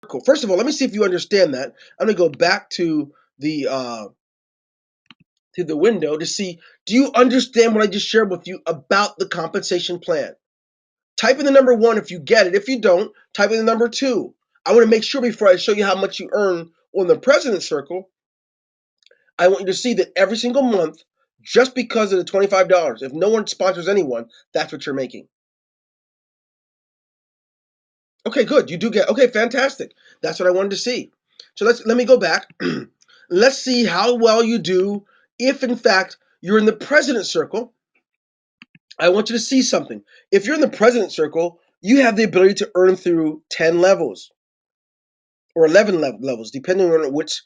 circle. First of all, let me see if you understand that. I'm going to go back to the window to see, do you understand what I just shared with you about the compensation plan? Type in the number 1 if you get it. If you don't, type in the number 2. I want to make sure before I show you how much you earn on the President Circle, I want you to see that every single month, just because of the $25, if no one sponsors anyone, that's what you're making. Okay, good. You do get, okay, fantastic. That's what I wanted to see. So let me go back. Let's see how well you do if, in fact, you're in the President Circle. I want you to see something. If you're in the President Circle, you have the ability to earn through 10 levels or 11 levels, depending on which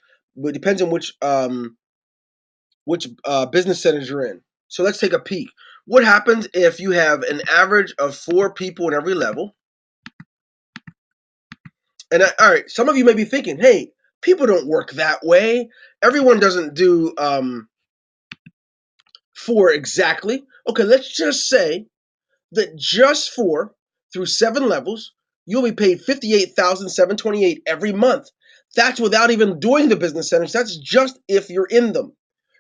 business centers you're in. So let's take a peek. What happens if you have an average of 4 people in every level? And all right, some of you may be thinking, hey, people don't work that way. Everyone doesn't do 4 exactly. Okay, let's just say that just 4 through 7 levels, you'll be paid $58,728 every month. That's without even doing the business centers. That's just if you're in them.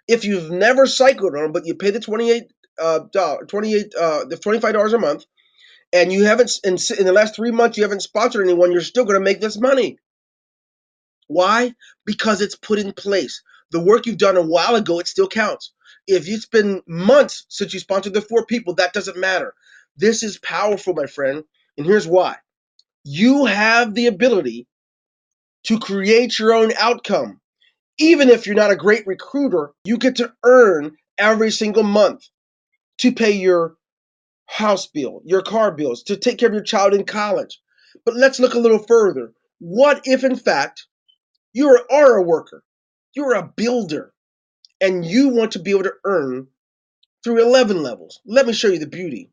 If you've never cycled on them, but you pay the $25 a month, and you haven't in the last 3 months you haven't sponsored anyone, you're still going to make this money. Why? Because it's put in place. The work you've done a while ago, it still counts. If it's been months since you sponsored the 4 people, that doesn't matter. This is powerful, my friend, and here's why. You have the ability to create your own outcome. Even if you're not a great recruiter, you get to earn every single month to pay your house bill, your car bills, to take care of your child in college. But let's look a little further. What if, in fact, you are a worker, you're a builder, and you want to be able to earn through 11 levels? Let me show you the beauty.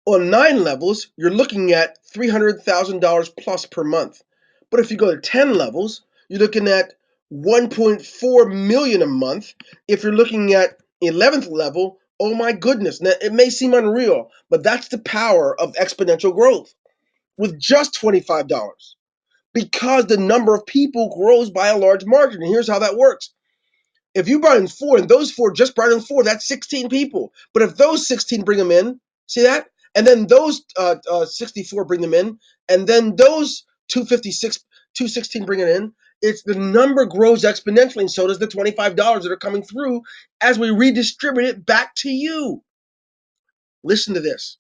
On 9 levels, you're looking at $300,000 plus per month. But if you go to 10 levels, you're looking at $1.4 million a month. If you're looking at 11th level, oh my goodness. Now, it may seem unreal, but that's the power of exponential growth with just $25, because the number of people grows by a large margin. And here's how that works. If you brought in 4, and those 4 just brought in 4, that's 16 people. But if those 16 bring them in, see that? And then those 64 bring them in, and then those 216 bring it in, it's the number grows exponentially, and so does the $25 that are coming through as we redistribute it back to you. Listen to this.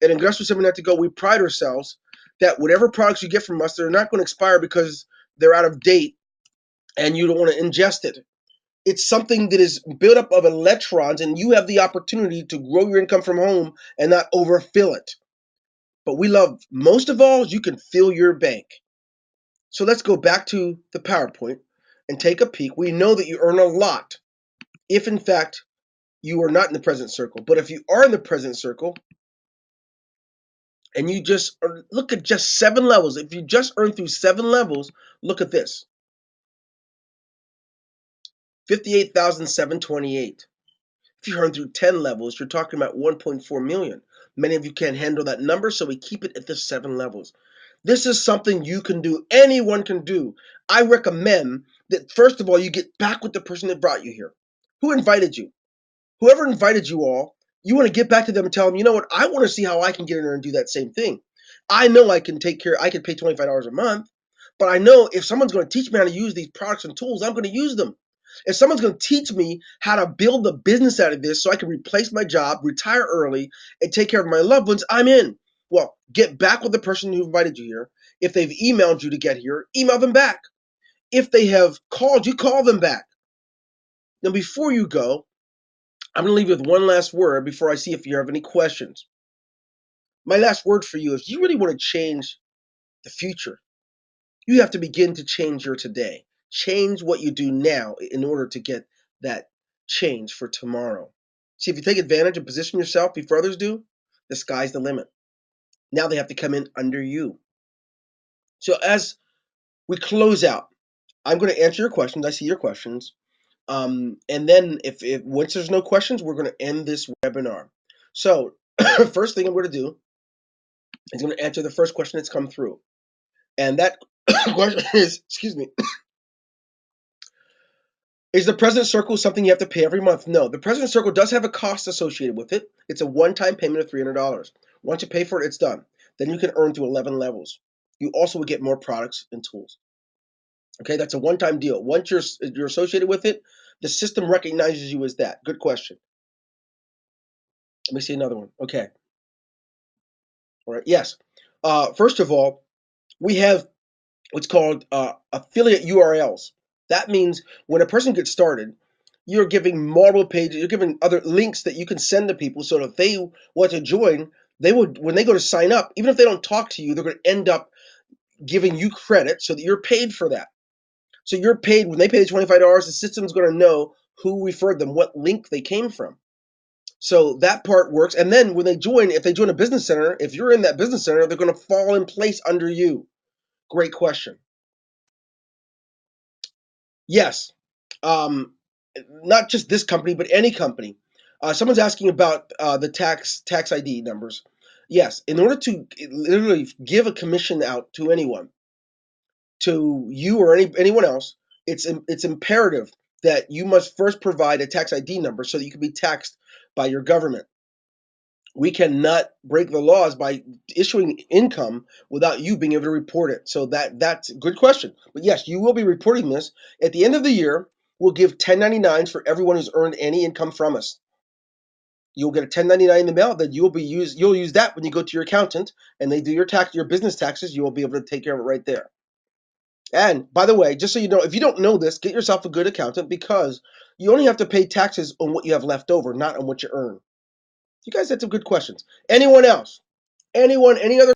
At IngresoCybernetico, we pride ourselves that whatever products you get from us, they're not going to expire because they're out of date and you don't want to ingest it. It's something that is built up of electrons, and you have the opportunity to grow your income from home and not overfill it. But we love, most of all, you can fill your bank. So let's go back to the PowerPoint and take a peek. We know that you earn a lot if, in fact, you are not in the President Circle. But if you are in the President Circle and you just look at just 7 levels, if you just earn through 7 levels, look at this. $58,728. If you earn through 10 levels, you're talking about 1.4 million. Many of you can't handle that number, so we keep it at the 7 levels. This is something you can do. Anyone can do. I recommend that, first of all, you get back with the person that brought you here. Who invited you? Whoever invited you all, you want to get back to them and tell them, you know what, I want to see how I can get in there and do that same thing. I know I can pay $25 a month, but I know if someone's going to teach me how to use these products and tools, I'm going to use them. If someone's going to teach me how to build the business out of this so I can replace my job, retire early, and take care of my loved ones, I'm in. Well, get back with the person who invited you here. If they've emailed you to get here, email them back. If they have called you, call them back. Now, before you go, I'm going to leave you with one last word before I see if you have any questions. My last word for you is, you really want to change the future, you have to begin to change your today. Change what you do now in order to get that change for tomorrow. See, if you take advantage and position yourself before others do, the sky's the limit. Now they have to come in under you. So as we close out, I'm going to answer your questions. I see your questions. And then if once there's no questions, we're going to end this webinar. So first thing I'm going to do is going to answer the first question that's come through. And that question is, is the President Circle something you have to pay every month? No, the President Circle does have a cost associated with it. It's a one-time payment of $300. Once you pay for it, it's done. Then you can earn through 11 levels. You also will get more products and tools. Okay, that's a one-time deal. Once you're associated with it, the system recognizes you as that. Good question. Let me see another one. Okay. All right. Yes. First of all, we have what's called affiliate URLs. That means when a person gets started, you're giving multiple pages, you're giving other links that you can send to people so that if they want to join, they would, when they go to sign up, even if they don't talk to you, they're going to end up giving you credit so that you're paid for that. So you're paid when they pay $25, the system's going to know who referred them, what link they came from. So that part works. And then when they join, if they join a business center, if you're in that business center, they're going to fall in place under you. Great question. Yes. Um, Not just this company, but any company. Someone's asking about the tax ID numbers. Yes, in order to literally give a commission out to anyone, to you or anyone else, it's imperative that you must first provide a tax ID number so that you can be taxed by your government. We cannot break the laws by issuing income without you being able to report it. So that's a good question. But yes, you will be reporting this. At the end of the year, we'll give 1099s for everyone who's earned any income from us. You'll get a 1099 in the mail that you'll use that when you go to your accountant and they do your business taxes, you will be able to take care of it right there. And by the way, just so you know, if you don't know this, get yourself a good accountant because you only have to pay taxes on what you have left over, not on what you earn. You guys had some good questions. Anyone else? Anyone? Any other